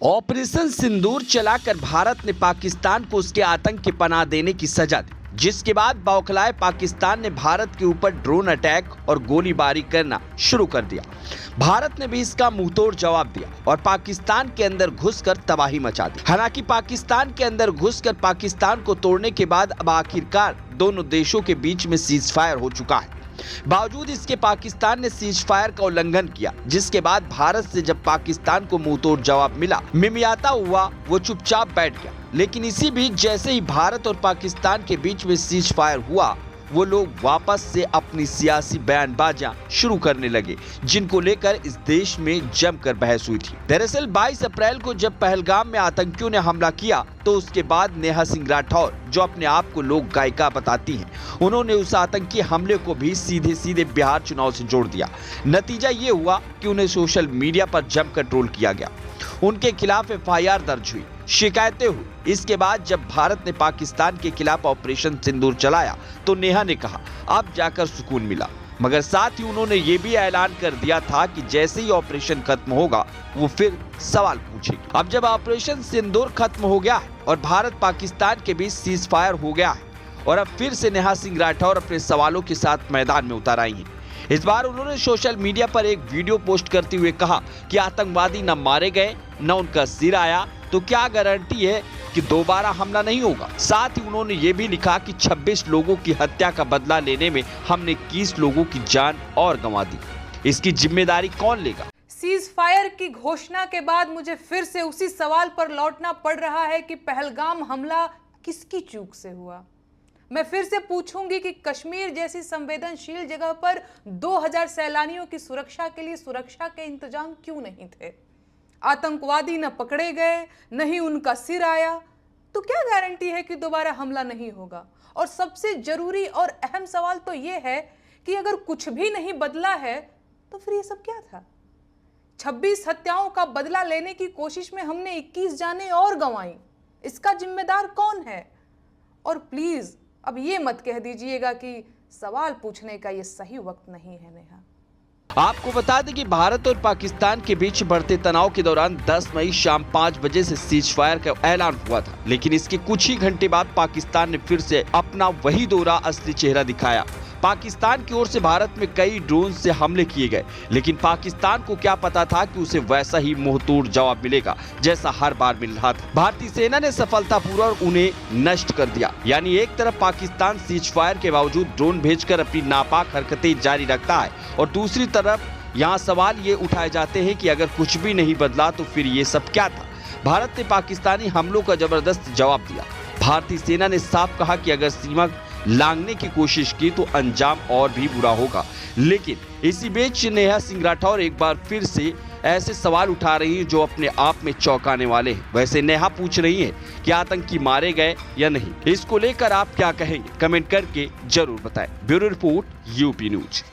Operation सिंदूर चलाकर भारत ने पाकिस्तान को उसके आतंक की पनाह देने की सजा दी, जिसके बाद बौखलाए पाकिस्तान ने भारत के ऊपर ड्रोन अटैक और गोलीबारी करना शुरू कर दिया। भारत ने भी इसका मुंहतोड़ जवाब दिया और पाकिस्तान के अंदर घुसकर तबाही मचा दी। हालांकि पाकिस्तान के अंदर घुसकर पाकिस्तान को तोड़ने के बाद अब आखिरकार दोनों देशों के बीच में सीज फायर हो चुका है। बावजूद इसके पाकिस्तान ने सीज फायर का उल्लंघन किया, जिसके बाद भारत से जब पाकिस्तान को मुंहतोड़ जवाब मिला, मिमियाता हुआ वो चुपचाप बैठ गया। लेकिन इसी बीच जैसे ही भारत और पाकिस्तान के बीच में सीज फायर हुआ, वो लोग वापस से अपनी सियासी बयानबाजियां शुरू करने लगे, जिनको लेकर इस देश में जमकर बहस हुई थी। दरअसल 22 अप्रैल को जब पहलगाम में आतंकियों ने हमला किया, तो उसके बाद नेहा सिंह राठौर, जो अपने आप को लोक गायिका बताती हैं, उन्होंने उस आतंकी हमले को भी सीधे सीधे बिहार चुनाव से जोड़ दिया। नतीजा ये हुआ कि उन्हें सोशल मीडिया पर जमकर ट्रोल किया गया, उनके खिलाफ FIR दर्ज हुई, शिकायतें हुई। इसके बाद जब भारत ने पाकिस्तान के खिलाफ ऑपरेशन सिंदूर चलाया, तो नेहा ने कहा अब जाकर सुकून मिला, मगर साथ ही उन्होंने ये भी ऐलान कर दिया था कि जैसे ही ऑपरेशन खत्म होगा, वो फिर सवाल पूछेगी। अब जब ऑपरेशन सिंदूर खत्म हो गया है और भारत पाकिस्तान के बीच सीज फायर हो गया है, और अब फिर से नेहा सिंह राठौर अपने सवालों के साथ मैदान में उतर आई हैं। इस बार उन्होंने सोशल मीडिया पर एक वीडियो पोस्ट करते हुए कहा कि आतंकवादी न मारे गए, न उनका सिर आया, तो क्या गारंटी है कि दोबारा हमला नहीं होगा। साथ ही उन्होंने ये भी लिखा कि 26 लोगों की हत्या का बदला लेने में हमने 21 लोगों की जान और गंवा दी। इसकी जिम्मेदारी कौन लेगा? सीज फायर की घोषणा के बाद मुझे फिर से उसी सवाल पर लौटना पड़ रहा है कि पहलगाम हमला किसकी चूक से हुआ। मैं फिर से पूछूंगी कि कश्मीर जैसी संवेदनशील जगह पर 2000 सैलानियों की सुरक्षा के लिए सुरक्षा के इंतजाम क्यों नहीं थे? आतंकवादी न पकड़े गए, न ही उनका सिर आया, तो क्या गारंटी है कि दोबारा हमला नहीं होगा? और सबसे जरूरी और अहम सवाल तो यह है कि अगर कुछ भी नहीं बदला है, तो फिर ये सब क्या था? 26 हत्याओं का बदला लेने की कोशिश में हमने 21 जानें और गंवाई। इसका जिम्मेदार कौन है? और प्लीज अब ये मत कह दीजिएगा कि सवाल पूछने का ये सही वक्त नहीं है। नेहा, आपको बता दें कि भारत और पाकिस्तान के बीच बढ़ते तनाव के दौरान 10 मई शाम 5 बजे से सीज फायर का ऐलान हुआ था, लेकिन इसके कुछ ही घंटे बाद पाकिस्तान ने फिर से अपना वही दोहरा असली चेहरा दिखाया। पाकिस्तान की ओर से भारत में कई ड्रोन से हमले किए गए, लेकिन पाकिस्तान को क्या पता था कि उसे वैसा ही मुंहतोड़ जवाब मिलेगा जैसा हर बार मिल रहा था। भारतीय सेना ने सफलतापूर्वक उन्हें नष्ट कर दिया। यानी एक तरफ पाकिस्तान सीज फायर के बावजूद ड्रोन भेजकर अपनी नापाक हरकतें जारी रखता है, और दूसरी तरफ यहाँ सवाल ये उठाए जाते हैं कि अगर कुछ भी नहीं बदला तो फिर ये सब क्या था। भारत ने पाकिस्तानी हमलों का जबरदस्त जवाब दिया। भारतीय सेना ने साफ कहा कि अगर सीमा लांघने की कोशिश की तो अंजाम और भी बुरा होगा। लेकिन इसी बीच नेहा सिंह राठौर एक बार फिर से ऐसे सवाल उठा रही हैं जो अपने आप में चौंकाने वाले हैं। वैसे नेहा पूछ रही हैं कि आतंकी मारे गए या नहीं। इसको लेकर आप क्या कहेंगे? कमेंट करके जरूर बताएं। Bureau report, UP news.